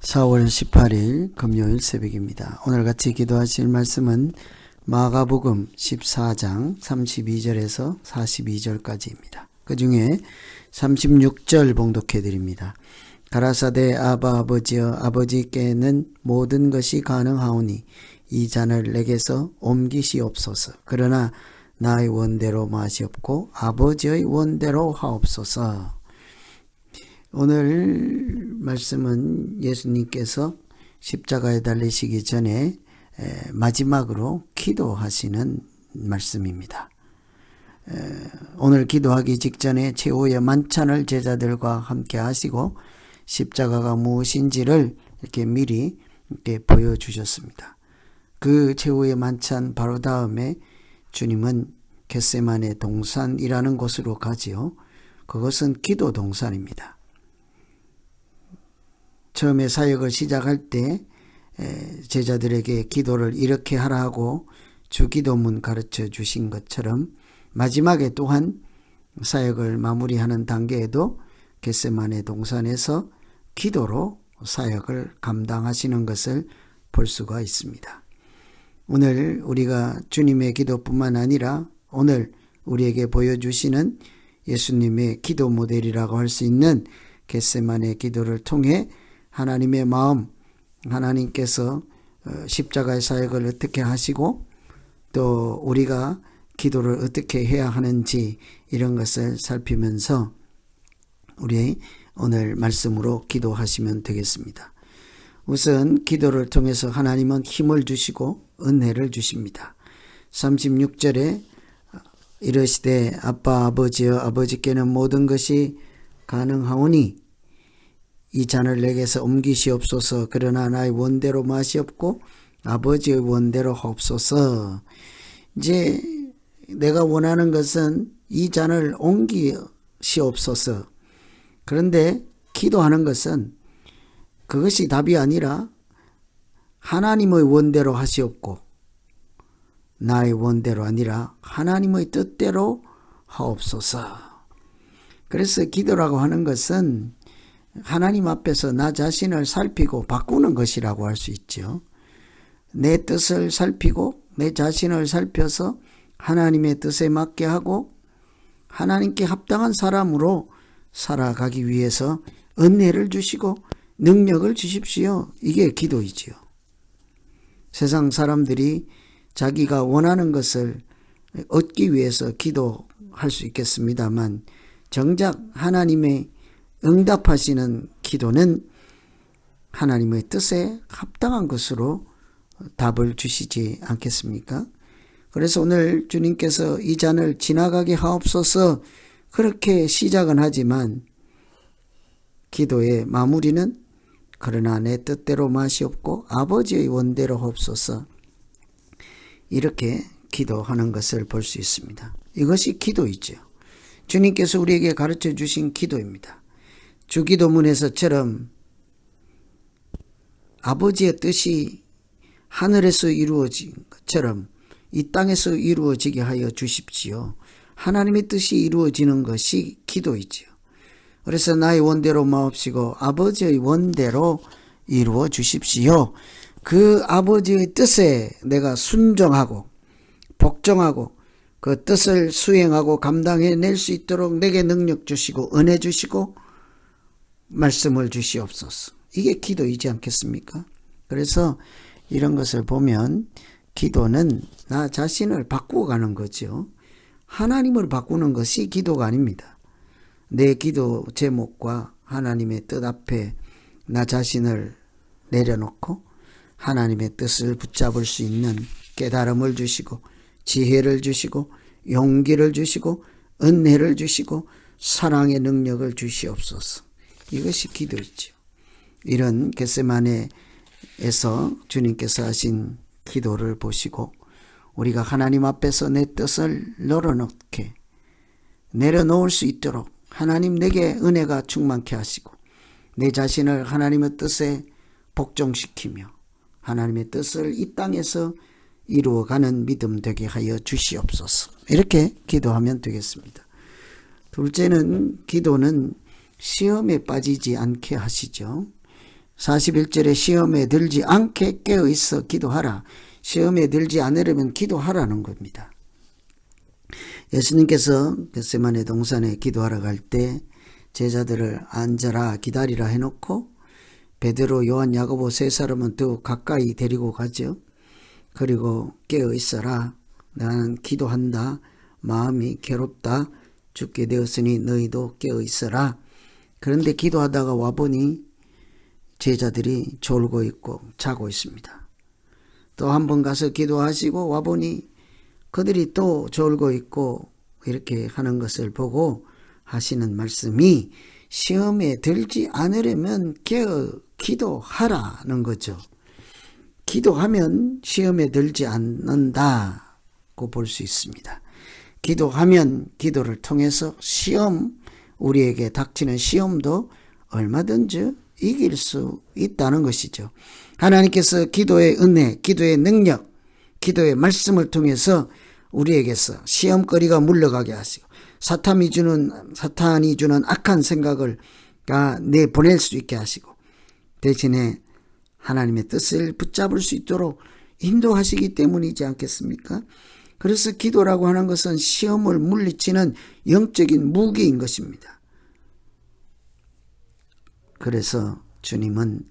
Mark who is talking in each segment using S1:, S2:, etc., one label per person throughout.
S1: 4월 18일 금요일 새벽입니다. 오늘 같이 기도하실 말씀은 마가복음 14장 32절에서 42절까지입니다. 그 중에 36절 봉독해 드립니다. 가라사대 아바 아버지여, 아버지께는 모든 것이 가능하오니 이 잔을 내게서 옮기시옵소서. 그러나 나의 원대로 마시옵고 아버지의 원대로 하옵소서. 오늘 말씀은 예수님께서 십자가에 달리시기 전에 마지막으로 기도하시는 말씀입니다. 오늘 기도하기 직전에 최후의 만찬을 제자들과 함께 하시고 십자가가 무엇인지를 이렇게 미리 이렇게 보여주셨습니다. 그 최후의 만찬 바로 다음에 주님은 겟세마네 동산이라는 곳으로 가지요. 그것은 기도 동산입니다. 처음에 사역을 시작할 때 제자들에게 기도를 이렇게 하라고 주기도문 가르쳐 주신 것처럼 마지막에 또한 사역을 마무리하는 단계에도 겟세마네 동산에서 기도로 사역을 감당하시는 것을 볼 수가 있습니다. 오늘 우리가 주님의 기도뿐만 아니라 오늘 우리에게 보여주시는 예수님의 기도 모델이라고 할 수 있는 겟세마네 기도를 통해 하나님의 마음, 하나님께서 십자가의 사역을 어떻게 하시고 또 우리가 기도를 어떻게 해야 하는지 이런 것을 살피면서 우리 오늘 말씀으로 기도하시면 되겠습니다. 우선 기도를 통해서 하나님은 힘을 주시고 은혜를 주십니다. 36절에 이르시되 아빠 아버지여, 아버지께는 모든 것이 가능하오니 이 잔을 내게서 옮기시옵소서. 그러나 나의 원대로 마시옵고 아버지의 원대로 하옵소서. 이제 내가 원하는 것은 이 잔을 옮기시옵소서. 그런데 기도하는 것은 그것이 답이 아니라 하나님의 원대로 하시옵고 나의 원대로 아니라 하나님의 뜻대로 하옵소서. 그래서 기도라고 하는 것은 하나님 앞에서 나 자신을 살피고 바꾸는 것이라고 할 수 있죠. 내 뜻을 살피고 내 자신을 살펴서 하나님의 뜻에 맞게 하고 하나님께 합당한 사람으로 살아가기 위해서 은혜를 주시고 능력을 주십시오. 이게 기도이지요. 세상 사람들이 자기가 원하는 것을 얻기 위해서 기도할 수 있겠습니다만 정작 하나님의 응답하시는 기도는 하나님의 뜻에 합당한 것으로 답을 주시지 않겠습니까? 그래서 오늘 주님께서 이 잔을 지나가게 하옵소서 그렇게 시작은 하지만 기도의 마무리는 그러나 내 뜻대로 마시옵고 아버지의 원대로 하옵소서 이렇게 기도하는 것을 볼 수 있습니다. 이것이 기도이죠. 주님께서 우리에게 가르쳐 주신 기도입니다. 주기도문에서처럼 아버지의 뜻이 하늘에서 이루어진 것처럼 이 땅에서 이루어지게 하여 주십시오. 하나님의 뜻이 이루어지는 것이 기도이지요. 그래서 나의 원대로 마옵시고 아버지의 원대로 이루어 주십시오. 그 아버지의 뜻에 내가 순종하고 복종하고 그 뜻을 수행하고 감당해낼 수 있도록 내게 능력 주시고 은혜 주시고 말씀을 주시옵소서. 이게 기도이지 않겠습니까? 그래서 이런 것을 보면 기도는 나 자신을 바꾸어 가는 거죠. 하나님을 바꾸는 것이 기도가 아닙니다. 내 기도 제목과 하나님의 뜻 앞에 나 자신을 내려놓고 하나님의 뜻을 붙잡을 수 있는 깨달음을 주시고 지혜를 주시고 용기를 주시고 은혜를 주시고 사랑의 능력을 주시옵소서. 이것이 기도이죠. 이런 겟세마네에서 주님께서 하신 기도를 보시고 우리가 하나님 앞에서 내 뜻을 내려놓을 수 있도록 하나님 내게 은혜가 충만케 하시고 내 자신을 하나님의 뜻에 복종시키며 하나님의 뜻을 이 땅에서 이루어가는 믿음 되게 하여 주시옵소서. 이렇게 기도하면 되겠습니다. 둘째는 기도는 시험에 빠지지 않게 하시죠. 41절에 시험에 들지 않게 깨어있어 기도하라. 시험에 들지 않으려면 기도하라는 겁니다. 예수님께서 겟세마네 동산에 기도하러 갈 때 제자들을 앉아라 기다리라 해놓고 베드로, 요한, 야고보 세 사람은 더 가까이 데리고 가죠. 그리고 깨어있어라. 나는 기도한다. 마음이 괴롭다. 죽게 되었으니 너희도 깨어있어라. 그런데 기도하다가 와보니 제자들이 졸고 있고 자고 있습니다. 또 한 번 가서 기도하시고 와보니 그들이 또 졸고 있고 이렇게 하는 것을 보고 하시는 말씀이 시험에 들지 않으려면 깨어 기도하라는 거죠. 기도하면 시험에 들지 않는다고 볼 수 있습니다. 기도하면 기도를 통해서 우리에게 닥치는 시험도 얼마든지 이길 수 있다는 것이죠. 하나님께서 기도의 은혜, 기도의 능력, 기도의 말씀을 통해서 우리에게서 시험거리가 물러가게 하시고 사탄이 주는 악한 생각을 내보낼 수 있게 하시고 대신에 하나님의 뜻을 붙잡을 수 있도록 인도하시기 때문이지 않겠습니까? 그래서 기도라고 하는 것은 시험을 물리치는 영적인 무기인 것입니다. 그래서 주님은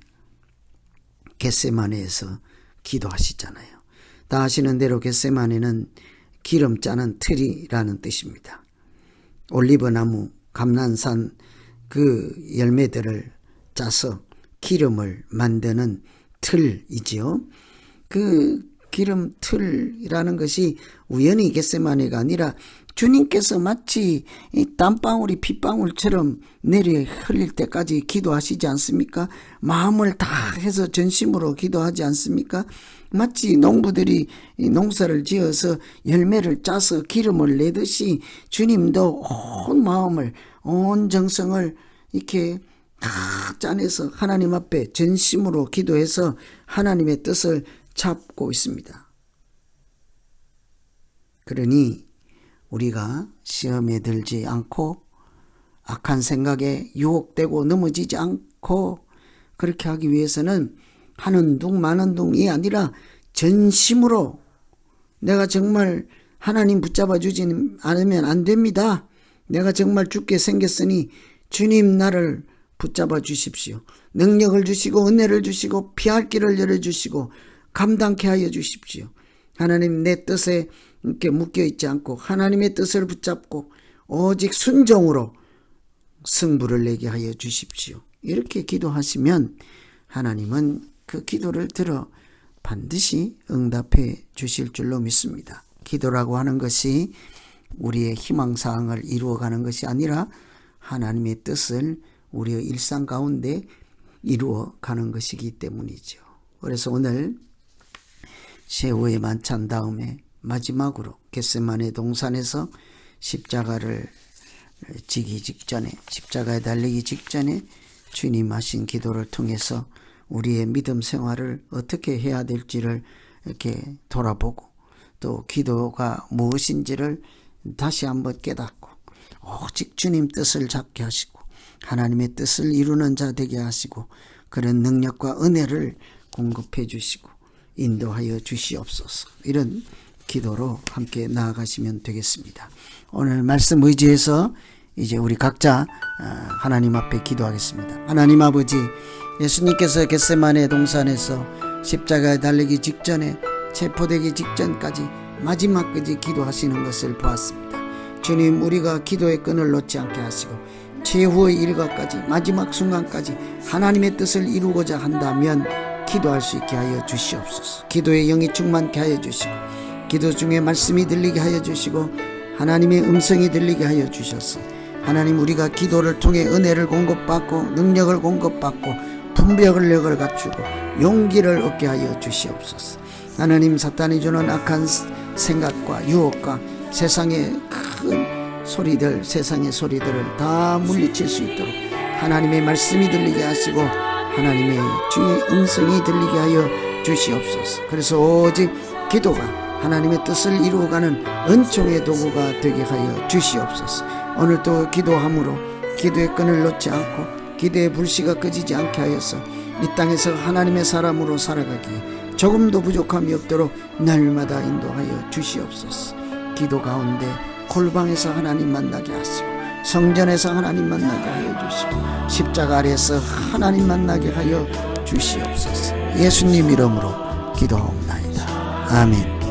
S1: 겟세마네에서 기도하시잖아요. 다 아시는 대로 겟세마네는 기름 짜는 틀이라는 뜻입니다. 올리브나무, 감난산 그 열매들을 짜서 기름을 만드는 틀이지요. 그 기름 틀이라는 것이 우연히 겟세마네가 아니라 주님께서 마치 이 땀방울이 핏방울처럼 내려 흘릴 때까지 기도하시지 않습니까? 마음을 다 해서 전심으로 기도하지 않습니까? 마치 농부들이 농사를 지어서 열매를 짜서 기름을 내듯이 주님도 온 마음을, 온 정성을 이렇게 다 짜내서 하나님 앞에 전심으로 기도해서 하나님의 뜻을 잡고 있습니다. 그러니 우리가 시험에 들지 않고 악한 생각에 유혹되고 넘어지지 않고 그렇게 하기 위해서는 하는 둥 마는 둥이 아니라 전심으로 내가 정말 하나님 붙잡아 주지 않으면 안 됩니다. 내가 정말 죽게 생겼으니 주님 나를 붙잡아 주십시오. 능력을 주시고 은혜를 주시고 피할 길을 열어주시고 감당케 하여 주십시오. 하나님 내 뜻에 이렇게 묶여있지 않고 하나님의 뜻을 붙잡고 오직 순종으로 승부를 내게 하여 주십시오. 이렇게 기도하시면 하나님은 그 기도를 들어 반드시 응답해 주실 줄로 믿습니다. 기도라고 하는 것이 우리의 희망사항을 이루어가는 것이 아니라 하나님의 뜻을 우리의 일상 가운데 이루어가는 것이기 때문이죠. 그래서 오늘 최후의 만찬 다음에 마지막으로 겟세마네 동산에서 십자가를 지기 직전에, 십자가에 달리기 직전에 주님 하신 기도를 통해서 우리의 믿음 생활을 어떻게 해야 될지를 이렇게 돌아보고 또 기도가 무엇인지를 다시 한번 깨닫고 오직 주님 뜻을 잡게 하시고 하나님의 뜻을 이루는 자 되게 하시고 그런 능력과 은혜를 공급해 주시고 인도하여 주시옵소서. 이런 기도로 함께 나아가시면 되겠습니다. 오늘 말씀 의지해서 이제 우리 각자 하나님 앞에 기도하겠습니다. 하나님 아버지, 예수님께서 겟세마네 동산에서 십자가에 달리기 직전에 체포되기 직전까지 마지막까지 기도하시는 것을 보았습니다. 주님, 우리가 기도의 끈을 놓지 않게 하시고 최후의 일과까지 마지막 순간까지 하나님의 뜻을 이루고자 한다면 기도할 수 있게 하여 주시옵소서. 기도의 영이 충만케 하여 주시고 기도 중에 말씀이 들리게 하여 주시고 하나님의 음성이 들리게 하여 주셔서 하나님, 우리가 기도를 통해 은혜를 공급받고 능력을 공급받고 분별력을 갖추고 용기를 얻게 하여 주시옵소서. 하나님, 사탄이 주는 악한 생각과 유혹과 세상의 큰 소리들, 세상의 소리들을 다 물리칠 수 있도록 하나님의 말씀이 들리게 하시고 하나님의 주의 음성이 들리게 하여 주시옵소서. 그래서 오직 기도가 하나님의 뜻을 이루어가는 은총의 도구가 되게 하여 주시옵소서. 오늘도 기도함으로 기도의 끈을 놓지 않고 기대의 불씨가 꺼지지 않게 하여서 이 땅에서 하나님의 사람으로 살아가기에 조금도 부족함이 없도록 날마다 인도하여 주시옵소서. 기도 가운데 골방에서 하나님 만나게 하시고 성전에서 하나님 만나게 하여 주시고 십자가 아래에서 하나님 만나게 하여 주시옵소서. 예수님 이름으로 기도하옵나이다. 아멘.